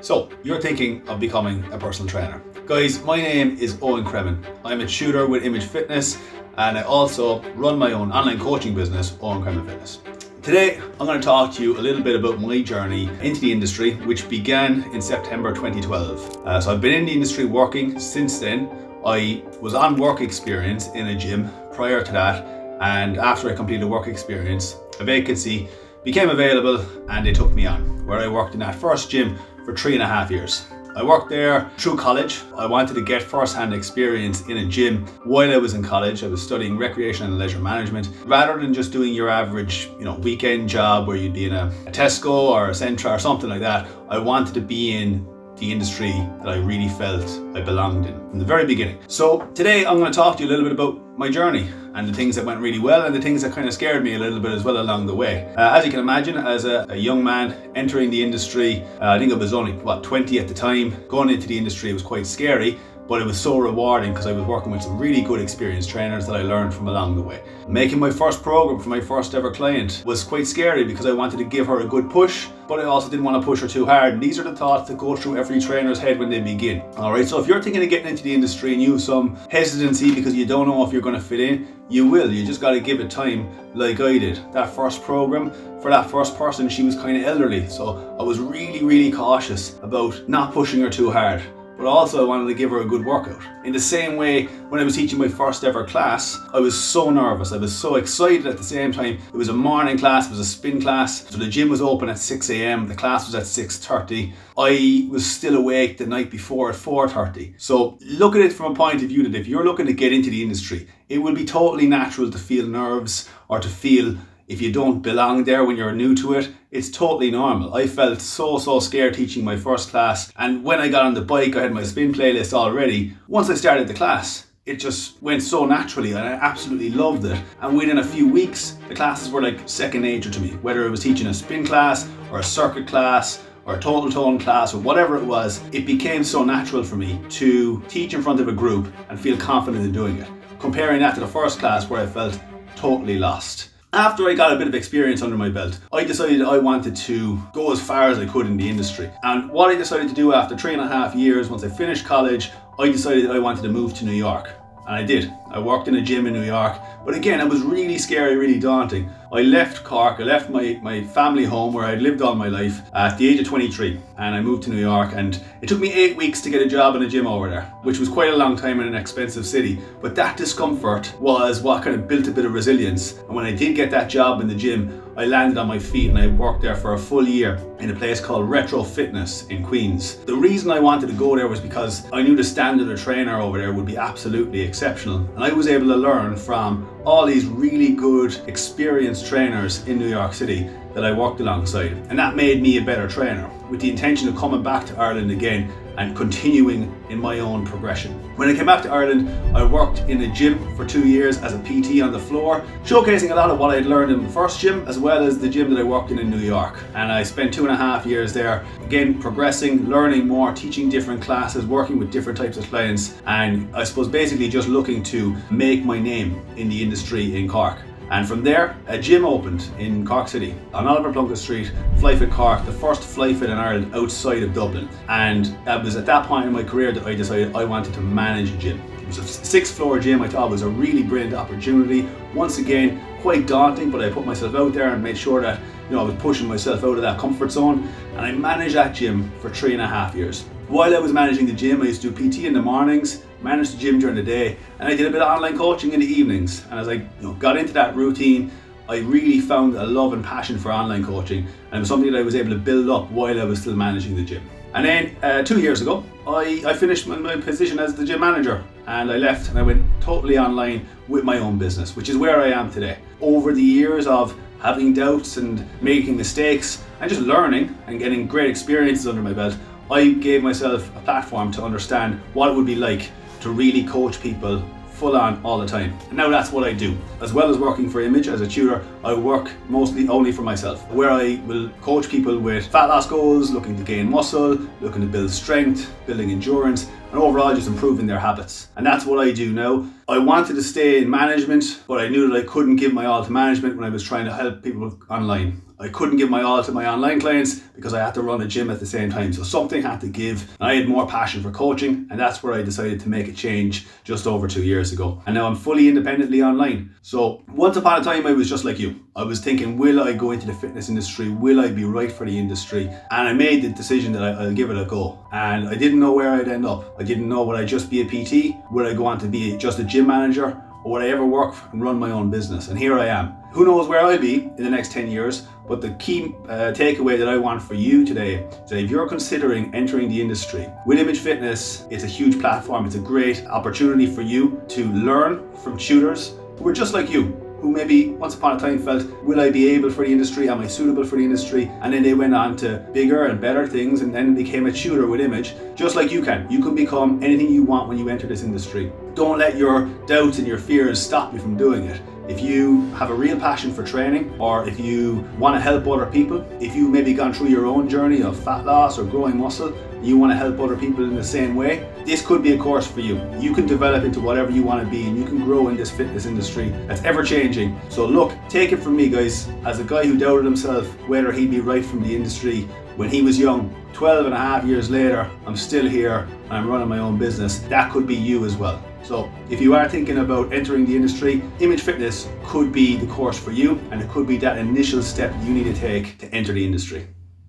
So, you're thinking of becoming a personal trainer. Guys, my name is Owen Cremin. I'm a tutor with Image Fitness and I also run my own online coaching business, Owen Cremin Fitness. Today, I'm going to talk to you a little bit about my journey into the industry, which began in September 2012. So I've been in the industry working since then. I was on work experience in a gym prior to that, and after I completed work experience, a vacancy became available and they took me on, where I worked in that first gym for 3.5 years. I worked there through college. I wanted to get first-hand experience in a gym while I was in college. I was studying recreation and leisure management. Rather than just doing your average, weekend job where you'd be in a Tesco or a Centra or something like that, I wanted to be in the industry that I really felt I belonged in from the very beginning. So today I'm going to talk to you a little bit about my journey and the things that went really well and the things that kind of scared me a little bit as well along the way. As you can imagine, as a young man entering the industry, I think I was only 20 at the time. Going into the industry was quite scary, but it was so rewarding because I was working with some really good experienced trainers that I learned from along the way. Making my first program for my first ever client was quite scary because I wanted to give her a good push, but I also didn't want to push her too hard. And these are the thoughts that go through every trainer's head when they begin. Alright, so if you're thinking of getting into the industry and you have some hesitancy because you don't know if you're going to fit in, you will. You just got to give it time like I did. That first program, for that first person, she was kind of elderly. So I was really cautious about not pushing her too hard. But also I wanted to give her a good workout. In the same way, when I was teaching my first ever class, I was so nervous. I was so excited at the same time. It was a morning class, it was a spin class. So the gym was open at 6 a.m, the class was at 6:30. I was still awake the night before at 4:30. So look at it from a point of view that if you're looking to get into the industry, it will be totally natural to feel nerves or to feel if you don't belong there when you're new to it. It's totally normal. I felt so scared teaching my first class, and when I got on the bike I had my spin playlist already. Once I started the class, it just went so naturally and I absolutely loved it. And within a few weeks, the classes were like second nature to me. Whether it was teaching a spin class or a circuit class or a total tone class or whatever it was, it became so natural for me to teach in front of a group and feel confident in doing it. Comparing that to the first class where I felt totally lost. After I got a bit of experience under my belt, I decided I wanted to go as far as I could in the industry. And what I decided to do after 3.5 years, once I finished college, I decided I wanted to move to New York. And I did. I worked in a gym in New York, but again, it was really scary, really daunting. I left Cork, I left my family home where I'd lived all my life at the age of 23, and I moved to New York, and it took me 8 weeks to get a job in a gym over there, which was quite a long time in an expensive city. But that discomfort was what kind of built a bit of resilience. And when I did get that job in the gym, I landed on my feet and I worked there for a full year in a place called Retro Fitness in Queens. The reason I wanted to go there was because I knew the standard of trainer over there would be absolutely exceptional. And I was able to learn from all these really good, experienced trainers in New York City that I worked alongside. And that made me a better trainer, with the intention of coming back to Ireland again and continuing in my own progression. When I came back to Ireland, I worked in a gym for 2 years as a PT on the floor, showcasing a lot of what I'd learned in the first gym as well as the gym that I worked in New York. And I spent 2.5 years there, again progressing, learning more, teaching different classes, working with different types of clients, and I suppose basically just looking to make my name in the industry in Cork. And from there, a gym opened in Cork City on Oliver Plunkett Street, Flyfit Cork, the first Flyfit in Ireland outside of Dublin. And it was at that point in my career that I decided I wanted to manage a gym. It was a 6th-floor gym. I thought it was a really brilliant opportunity. Once again, quite daunting, but I put myself out there and made sure that I was pushing myself out of that comfort zone. And I managed that gym for 3.5 years. While I was managing the gym, I used to do PT in the mornings, managed the gym during the day, and I did a bit of online coaching in the evenings. And as I got into that routine, I really found a love and passion for online coaching, and it was something that I was able to build up while I was still managing the gym. And then 2 years ago, I finished my position as the gym manager, and I left and I went totally online with my own business, which is where I am today. Over the years of having doubts and making mistakes and just learning and getting great experiences under my belt, I gave myself a platform to understand what it would be like to really coach people full on all the time. And now that's what I do. As well as working for Image as a tutor, I work mostly only for myself, where I will coach people with fat loss goals, looking to gain muscle, looking to build strength, building endurance, and overall just improving their habits. And that's what I do now. I wanted to stay in management, but I knew that I couldn't give my all to management when I was trying to help people online. I couldn't give my all to my online clients because I had to run a gym at the same time. So something had to give. I had more passion for coaching, and that's where I decided to make a change just over 2 years ago. And now I'm fully independently online. So once upon a time, I was just like you. I was thinking, will I go into the fitness industry? Will I be right for the industry? And I made the decision that I'll give it a go. And I didn't know where I'd end up. I didn't know, would I just be a PT? Would I go on to be just a gym manager? Or would I ever work and run my own business? And here I am. Who knows where I'll be in the next 10 years, but the key takeaway that I want for you today is that if you're considering entering the industry with Image Fitness, it's a huge platform. It's a great opportunity for you to learn from tutors who are just like you, who maybe once upon a time felt, will I be able for the industry? Am I suitable for the industry? And then they went on to bigger and better things and then became a tutor with Image, just like you can. You can become anything you want when you enter this industry. Don't let your doubts and your fears stop you from doing it. If you have a real passion for training, or if you want to help other people, if you've maybe gone through your own journey of fat loss or growing muscle, you want to help other people in the same way, this could be a course for you. You can develop into whatever you want to be, and you can grow in this fitness industry that's ever changing. So look, take it from me, guys, as a guy who doubted himself whether he'd be right from the industry when he was young. 12 and a half years later, I'm still here and I'm running my own business. That could be you as well. So if you are thinking about entering the industry, Image Fitness could be the course for you, and it could be that initial step you need to take to enter the industry.